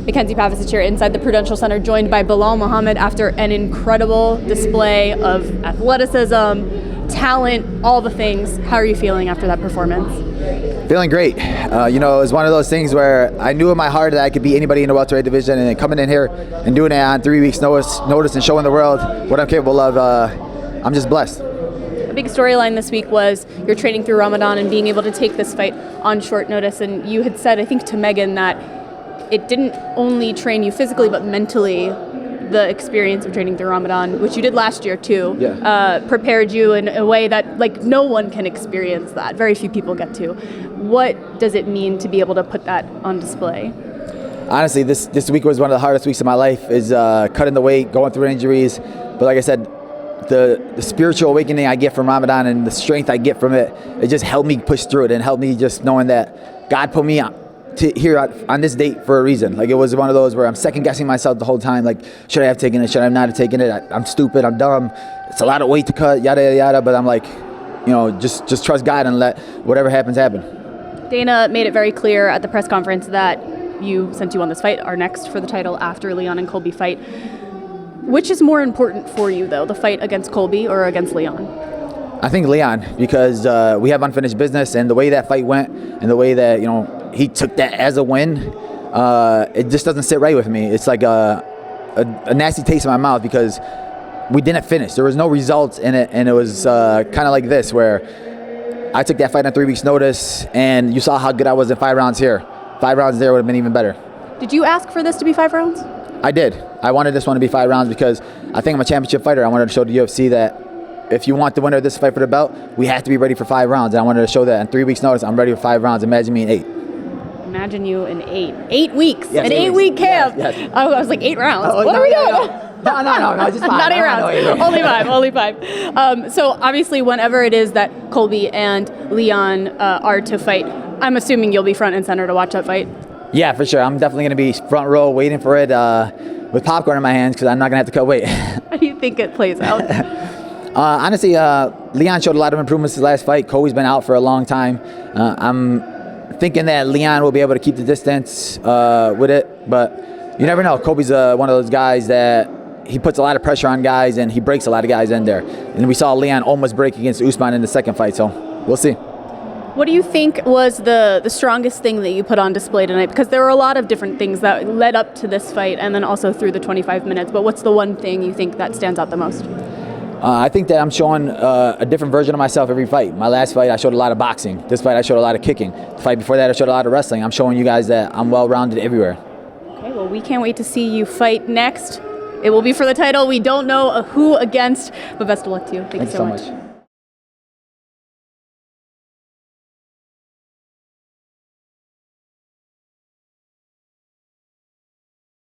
McKenzie Pavacich here inside the Prudential Center, joined by Belal Muhammad after an incredible display of athleticism, talent, all the things. How are you feeling after that performance? Feeling great. It was one of those things where I knew in my heart that I could beat anybody in the welterweight division, and then coming in here and doing it on 3 weeks notice and showing the world what I'm capable of, I'm just blessed. A big storyline this week was you're training through Ramadan and being able to take this fight on short notice, and you had said, I think to Megan, that it didn't only train you physically but mentally. The experience of training through Ramadan, which you did last year too, prepared you in a way that no one can experience that. Very few people get to. What does it mean to be able to put that on display? Honestly, this week was one of the hardest weeks of my life, is cutting the weight, going through injuries. But like I said, the spiritual awakening I get from Ramadan and the strength I get from it, it just helped me push through it and helped me just knowing that God put me here on this date for a reason. It was one of those where I'm second guessing myself the whole time. Should I have taken it? Should I not have taken it? I'm stupid. I'm dumb. It's a lot of weight to cut, yada, yada, yada. But I'm just trust God and let whatever happens happen. Dana made it very clear at the press conference that since you won this fight, are next for the title after Leon and Colby fight. Which is more important for you, though, the fight against Colby or against Leon? I think Leon, because we have unfinished business, and the way that fight went and the way that, he took that as a win, it just doesn't sit right with me. It's like a nasty taste in my mouth because we didn't finish. There was no results in it, and it was kind of like this, where I took that fight on 3 weeks' notice, and you saw how good I was in 5 rounds here. 5 rounds there would have been even better. Did you ask for this to be 5 rounds? I did. I wanted this one to be 5 rounds because I think I'm a championship fighter. I wanted to show the UFC that if you want the winner of this fight for the belt, we have to be ready for 5 rounds. And I wanted to show that in 3 weeks' notice, I'm ready for 5 rounds. Imagine me in 8. Imagine you in 8. 8 weeks. Yes, an 8-week camp. Yes. I was like, 8 rounds. What are we doing? No, just 5. Not 8 rounds. Only 5. So obviously, whenever it is that Colby and Leon are to fight, I'm assuming you'll be front and center to watch that fight. Yeah, for sure. I'm definitely going to be front row waiting for it with popcorn in my hands because I'm not going to have to cut weight. How do you think it plays out? Honestly, Leon showed a lot of improvements his last fight. Colby's been out for a long time. I'm thinking that Leon will be able to keep the distance with it, but you never know. Colby's one of those guys that he puts a lot of pressure on guys and he breaks a lot of guys in there. And we saw Leon almost break against Usman in the second fight, so we'll see. What do you think was the strongest thing that you put on display tonight? Because there were a lot of different things that led up to this fight and then also through the 25 minutes, but what's the one thing you think that stands out the most? I think that I'm showing a different version of myself every fight. My last fight, I showed a lot of boxing. This fight, I showed a lot of kicking. The fight before that, I showed a lot of wrestling. I'm showing you guys that I'm well-rounded everywhere. Okay, well, we can't wait to see you fight next. It will be for the title. We don't know who against, but best of luck to you. Thank you so much.